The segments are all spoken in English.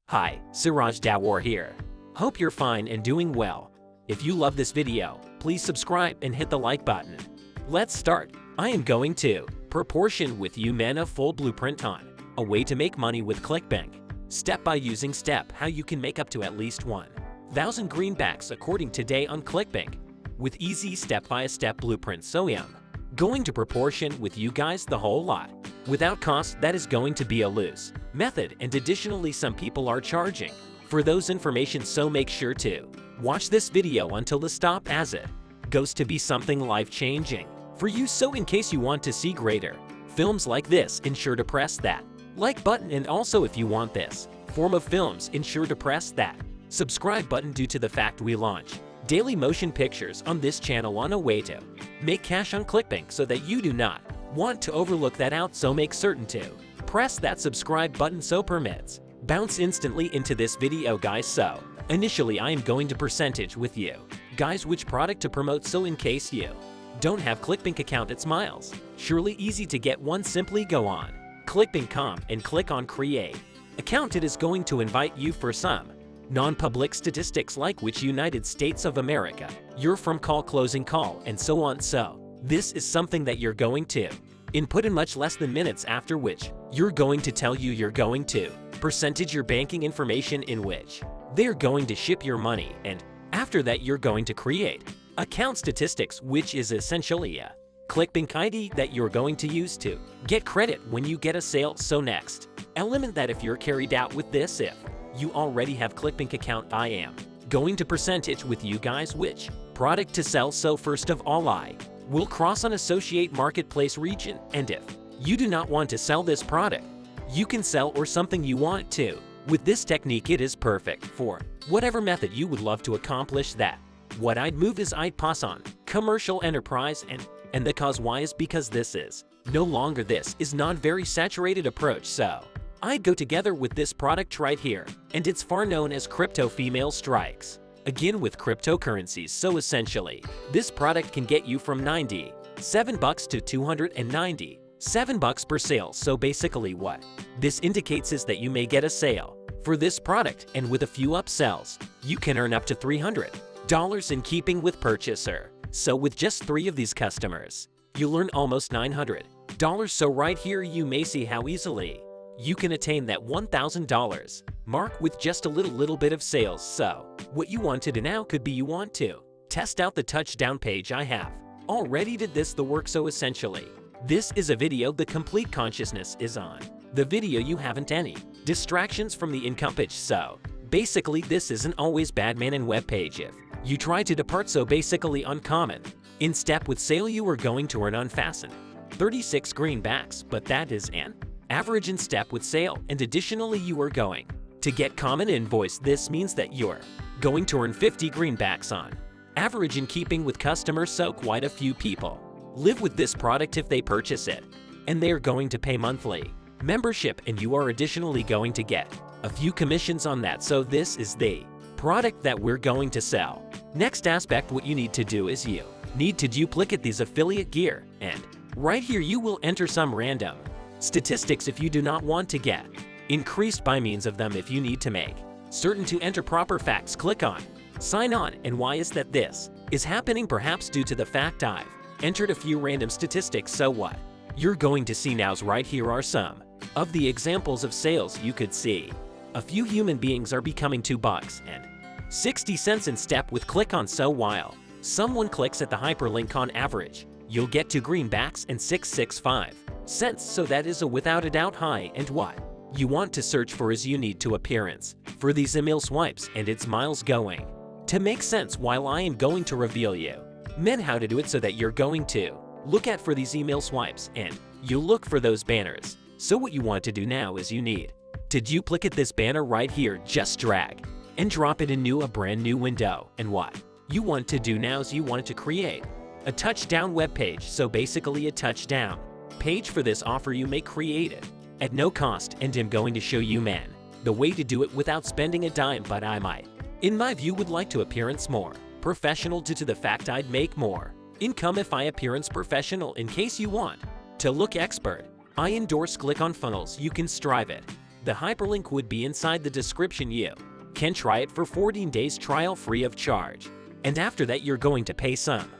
Hi, Siraj Dawar here. Hope you're fine and doing well. If you love this video, please subscribe and hit the like button. Let's start. I am going to proportion with you men a full blueprint on a way to make money with Clickbank. Step by using step how you can make up to at least 1,000 greenbacks according to day on Clickbank with easy step-by-step blueprint. So I'm going to proportion with you guys the whole lot without cost. That is going to be a loose method, and additionally some people are charging for those information, so make sure to watch this video until the stop as it goes to be something life-changing for you. So in case you want to see greater films like this, ensure to press that like button, and also if you want this form of films, ensure to press that subscribe button due to the fact we launch daily motion pictures on this channel on a way to make cash on Clickbank, so that you do not want to overlook that out. So make certain to press that subscribe button so permits bounce instantly into this video guys. So initially I am going to percentage with you guys which product to promote, so in case you don't have Clickbank account, it's miles surely easy to get one. Simply go on Clickbank.com and click on create account. It is going to invite you for some non-public statistics like which United States of America you're from, call, closing call, and so on. So this is something that you're going to input in much less than minutes, after which you're going to tell you you're going to percentage your banking information in which they're going to ship your money, and after that you're going to create account statistics, which is essentially a Clickbank ID that you're going to use to get credit when you get a sale. So next element that if you're carried out with this, if you already have Clickbank account, I am going to percentage with you guys which product to sell. So first of all, I will cross on associate marketplace region, and if you do not want to sell this product, you can sell or something you want to. With this technique, it is perfect for whatever method you would love to accomplish that. What I'd move is I'd pass on commercial enterprise, and the cause why is because this is no longer, this is not very saturated approach. So I'd go together with this product right here, and it's far known as crypto female strikes. Again with cryptocurrencies, so essentially this product can get you from $97 to $297 per sale. So basically what this indicates is that you may get a sale for this product, and with a few upsells you can earn up to $300 in keeping with purchaser. So with just 3 of these customers you'll earn almost $900. So right here you may see how easily you can attain that $1,000 mark with just a little bit of sales. So what you want to do now could be you want to test out the touchdown page. I have already did this the work. So essentially this is a video, the complete consciousness is on the video, you haven't any distractions from the income page. So basically this isn't always bad man and web page if you try to depart. So basically uncommon in step with sale you are going to earn unfastened 36 greenbacks, but that is an average in step with sale, and additionally you are going to get common invoice. This means that you're going to earn 50 greenbacks on average in keeping with customers. So quite a few people live with this product if they purchase it, and they're going to pay monthly membership, and you are additionally going to get a few commissions on that. So this is the product that we're going to sell. Next aspect, what you need to do is you need to duplicate these affiliate gear, and right here you will enter some random statistics if you do not want to get increased by means of them. If you need to make certain to enter proper facts, click on sign on. And why is that this is happening? Perhaps due to the fact I've entered a few random statistics. So what you're going to see now is right here are some of the examples of sales. You could see a few human beings are becoming $2.60 in step with click on. So while someone clicks at the hyperlink, on average you'll get 2 greenbacks and 665 cents. So that is a without a doubt high, and what you want to search for is you need to appearance for these email swipes, and it's miles going to make sense. While I am going to reveal you men how to do it, so that you're going to look at for these email swipes and you look for those banners. So what you want to do now is you need to duplicate this banner right here, just drag and drop it in a brand new window. And what you want to do now is you want to create a touchdown web page. So basically a touchdown page for this offer you may create it at no cost, and I'm going to show you man the way to do it without spending a dime. But I might, in my view, would like to appearance more professional due to the fact I'd make more income if I appearance professional. In case you want to look expert, I endorse click on funnels. You can strive it The hyperlink would be inside the description. You can try it for 14 days trial free of charge. And after that you're going to pay some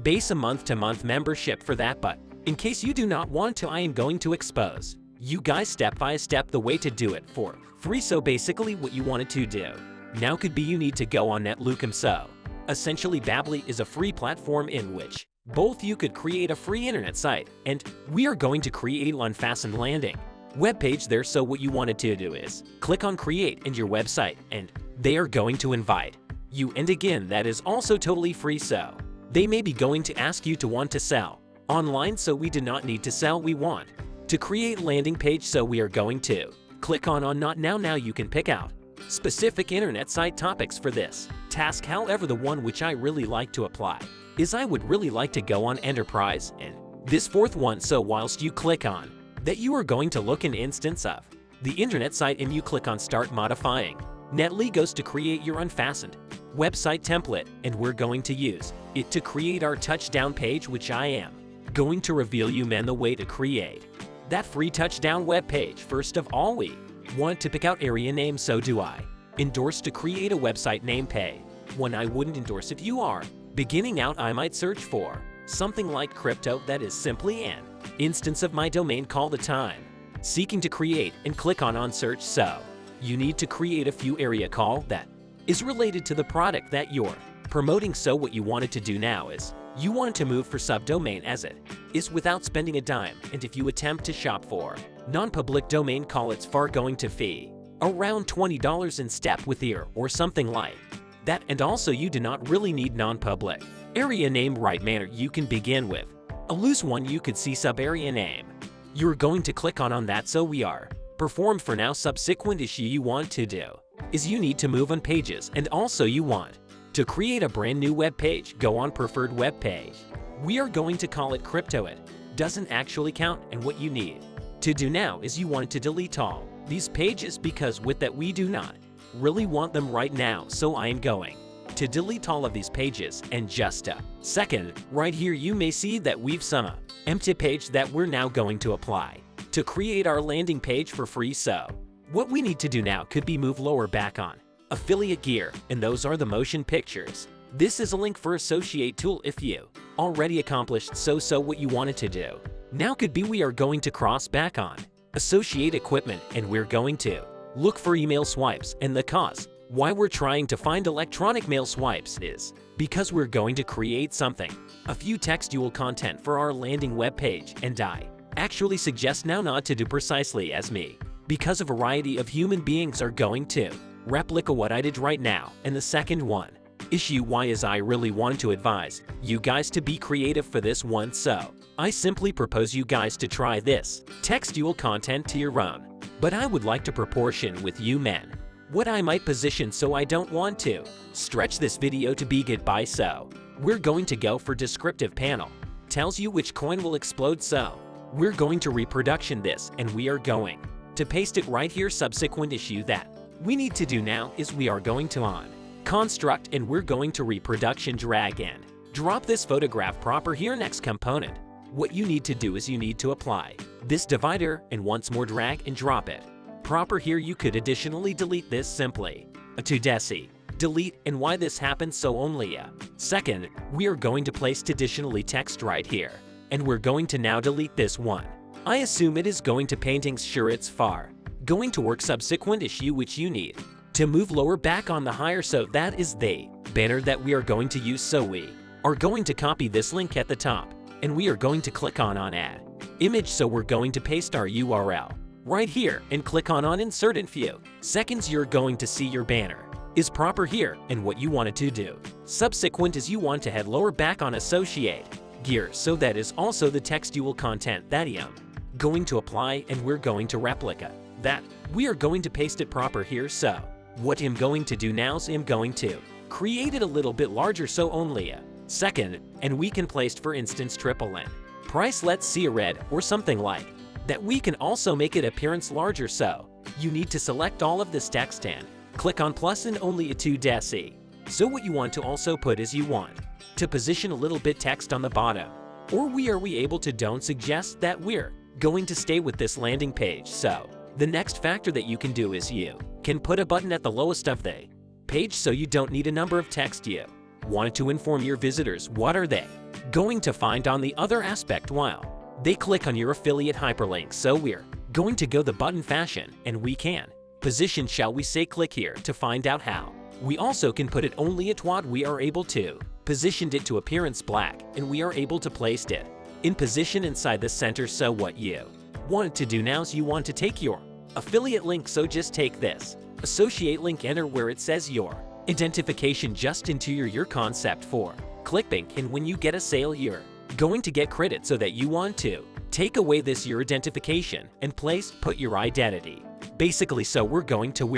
base a month-to-month membership for that, but in case you do not want to, I am going to expose you guys step by step the way to do it for free. So basically what you wanted to do now could be you need to go on Netlucum. So essentially Babbly is a free platform in which both you could create a free internet site and we are going to create an unfastened landing web page there. So what you wanted to do is click on create in your website and they are going to invite you, and again that is also totally free. So they may be going to ask you to want to sell online, so we do not need to sell, we want to create landing page. So we are going to click on not now. Now you can pick out specific internet site topics for this task. However, the one which I really like to apply is I would really like to go on enterprise and this fourth one. So whilst you click on that, you are going to look an instance of the internet site and you click on start modifying. Netly goes to create your unfastened website template and we're going to use it to create our touchdown page, which I am going to reveal you the way to create that free touchdown web page. First of all, we want to pick out area name. So do I endorse to create a website name page? One I wouldn't endorse. If you are beginning out, I might search for something like crypto. That is simply an instance of my domain call the time seeking to create and click on search. So you need to create a few area call that is related to the product that you're promoting. So what you wanted to do now is you want to move for subdomain as it is without spending a dime, and if you attempt to shop for non-public domain call, it's far going to fee around $20 in step with ear or something like that. And also you do not really need non-public area name right manner. You can begin with a loose one. You could see sub area name. You're going to click on that. So we are perform for now. Subsequent issue you want to do is you need to move on pages, and also you want to create a brand new web page. Go on preferred web page. We are going to call it crypto. It doesn't actually count, and what you need to do now is you want to delete all these pages because with that we do not really want them right now. So I am going to delete all of these pages, and just a second right here you may see that we've some empty page that we're now going to apply to create our landing page for free. So what we need to do now could be move lower back on affiliate gear, and those are the motion pictures. This is a link for associate tool if you already accomplished so what you wanted to do now could be we are going to cross back on associate equipment and we're going to look for email swipes. And the cause why we're trying to find electronic mail swipes is because we're going to create something, a few textual content for our landing web page, and I actually suggest now not to do precisely as me because a variety of human beings are going to replica what I did right now. And the second one issue why is I really want to advise you guys to be creative for this one. So I simply propose you guys to try this textual content to your own, but I would like to proportion with you men what I might position, so I don't want to stretch this video to be goodbye. So we're going to go for descriptive panel tells you which coin will explode. So we're going to reproduction this and we are going to paste it right here. Subsequent issue that we need to do now is we are going to on construct and we're going to reproduction drag and drop this photograph proper here. Next component, what you need to do is you need to apply this divider and once more drag and drop it proper here. You could additionally delete this simply to desi delete, and why this happens so only a second. We are going to place additionally text right here and we're going to now delete this one. I assume it is going to paintings. Sure, it's far going to work. Subsequent issue which you need to move lower back on the higher, so that is the banner that we are going to use. So we are going to copy this link at the top and we are going to click on add image. So we're going to paste our URL right here and click on insert. In few seconds you're going to see your banner is proper here, and what you wanted to do subsequent is you want to head lower back on associate gear. So that is also the textual content that I am going to apply, and we're going to replica that. We are going to paste it proper here. So what I'm going to do now is I'm going to create it a little bit larger, so only a second, and we can place for instance triple N price, let's see a red or something like that. We can also make it appearance larger. So you need to select all of this text and click on plus and only a 2 deci. So what you want to also put is you want to position a little bit text on the bottom, or we able to don't suggest that we're going to stay with this landing page. So The next factor that you can do is you can put a button at the lowest of the page so you don't need a number of text. You wanted to inform your visitors what are they going to find on the other aspect while they click on your affiliate hyperlink. So we're going to go the button fashion, and we can position, shall we say, click here to find out how. We also can put it only at what we are able to positioned it to appearance black, and we are able to place it in position inside the center. So what you want to do now is you want to take your affiliate link, so just take this associate link, enter where it says your identification just into your concept for Clickbank, and when you get a sale you're going to get credit. So that you want to take away this your identification and put your identity basically. So we're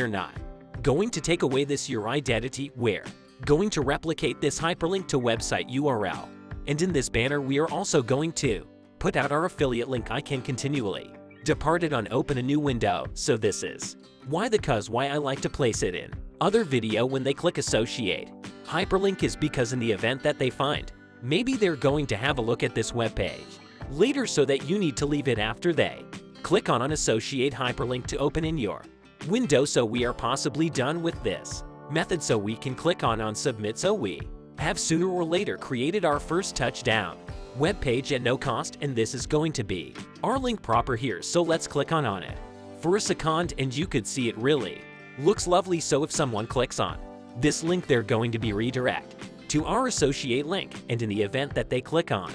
not going to take away this your identity, we're going to replicate this hyperlink to website URL, and in this banner we are also going to put out our affiliate link. I can continually depart it on open a new window. So this is why I like to place it in other video when they click associate hyperlink is because in the event that they find maybe they're going to have a look at this web page later, so that you need to leave it after they click on an associate hyperlink to open in your window. So we are possibly done with this method, so we can click on submit. So we have sooner or later created our first touchdown web page at no cost, and this is going to be our link proper here. So let's click on it for a second, and you could see it really looks lovely. So if someone clicks on this link they're going to be redirect to our associate link, and in the event that they click on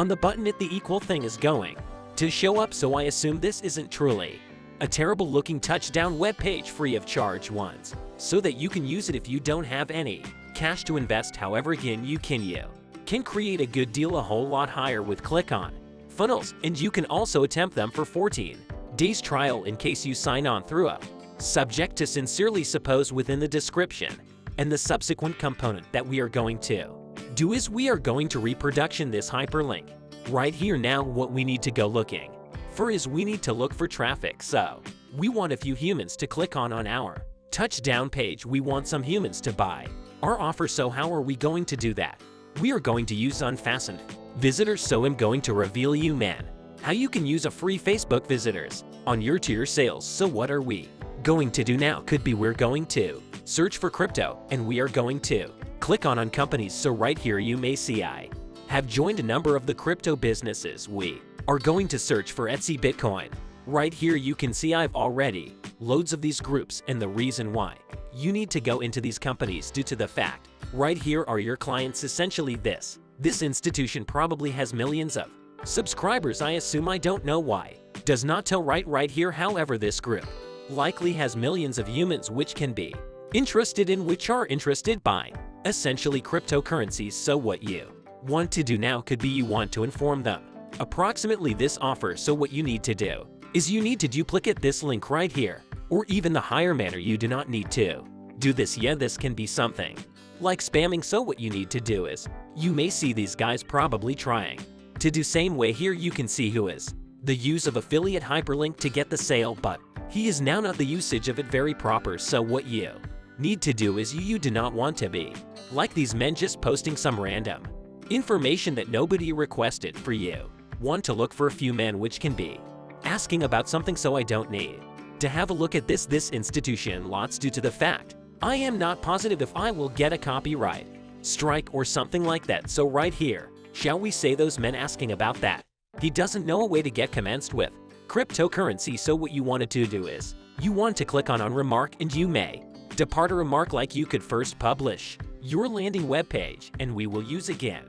the button the equal thing is going to show up. So I assume this isn't truly a terrible looking touchdown web page free of charge ones, so that you can use it if you don't have any cash to invest. However, again, you can create a good deal a whole lot higher with click on funnels, and you can also attempt them for 14 days trial in case you sign on through a subject to sincerely suppose within the description. And the subsequent component that we are going to do is we are going to reproduction this hyperlink right here. Now what we need to go looking for is we need to look for traffic. So we want a few humans to click on our touchdown page. We want some humans to buy our offer. So how are we going to do that? We are going to use unfastened visitors. So I'm going to reveal you man how you can use a free Facebook visitors on your tier sales. So what are we going to do now? Could be we're going to search for crypto, and we are going to click on companies. So right here you may see I have joined a number of the crypto businesses. We are going to search for Etsy Bitcoin. Right here you can see I've already loads of these groups, and the reason why you need to go into these companies due to the fact right here are your clients. Essentially this institution probably has millions of subscribers. I assume, I don't know why does not tell right here. However, this group likely has millions of humans which can be interested in, which are interested by essentially cryptocurrencies. So what you want to do now could be you want to inform them approximately this offer. So what you need to do is you need to duplicate this link right here, or even the higher manner. You do not need to do this. Yeah, this can be something like spamming. So what you need to do is you may see these guys probably trying to do same way. Here you can see who is the use of affiliate hyperlink to get the sale, but he is now not the usage of it very proper. So what you need to do is you do not want to be like these men just posting some random information that nobody requested for. You want to look for a few men which can be asking about something. So I don't need to have a look at this institution lots due to the fact I am not positive if I will get a copyright strike or something like that. So right here, shall we say those men asking about that he doesn't know a way to get commenced with cryptocurrency. So what you wanted to do is you want to click on remark, and you may depart a remark like you could first publish your landing web page, and we will use again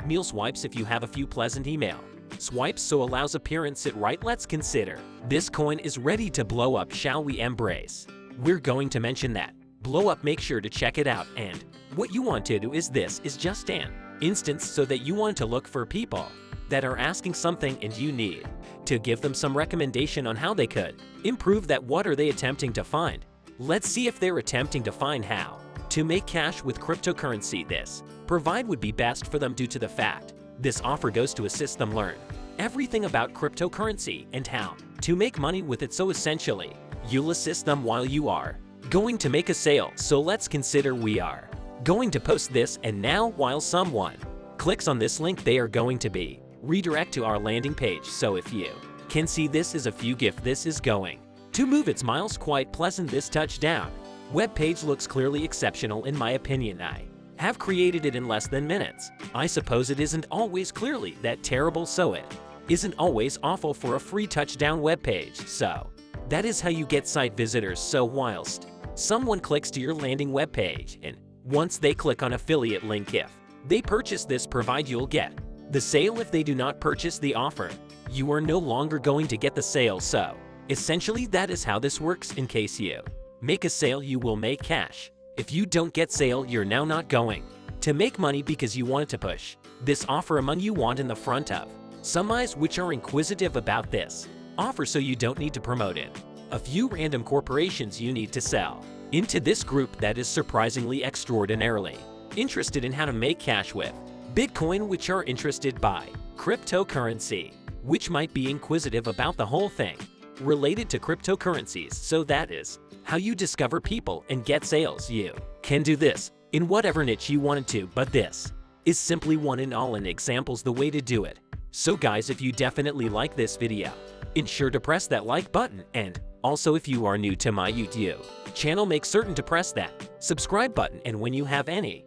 meal swipes if you have a few pleasant email swipes. So allows appearance it right. Let's consider this coin is ready to blow up. Shall we embrace? We're going to mention that blow up. Make sure to check it out, and what you want to do is this is just an instance, so that you want to look for people that are asking something, and you need to give them some recommendation on how they could improve that. What are they attempting to find? Let's see if they're attempting to find how to make cash with cryptocurrency. This provide would be best for them due to the fact this offer goes to assist them learn everything about cryptocurrency and how to make money with it. So essentially, you'll assist them while you are going to make a sale. So let's consider we are going to post this, and now while someone clicks on this link they are going to be redirect to our landing page. So if you can see, this is a few gift. This is going To move its miles quite pleasant this touchdown web page looks clearly exceptional in my opinion. I have created it in less than minutes. I suppose it isn't always clearly that terrible, so it isn't always awful for a free touchdown web page. So that is how you get site visitors. So whilst someone clicks to your landing web page, and once they click on affiliate link, if they purchase this provide, you'll get the sale. If they do not purchase the offer, you are no longer going to get the sale. So essentially that is how this works. In case you make a sale, you will make cash. If you don't get sale, you're now not going to make money because you wanted to push this offer among you want in the front of some eyes which are inquisitive about this offer, so you don't need to promote it. A few random corporations you need to sell into this group that is surprisingly extraordinarily interested in how to make cash with Bitcoin, which are interested by cryptocurrency, which might be inquisitive about the whole thing related to cryptocurrencies. So that is how you discover people and get sales. You can do this in whatever niche you wanted to, but this is simply one in all in examples the way to do it. So guys, if you definitely like this video, ensure to press that like button, and also if you are new to my YouTube channel, make certain to press that subscribe button, and when you have any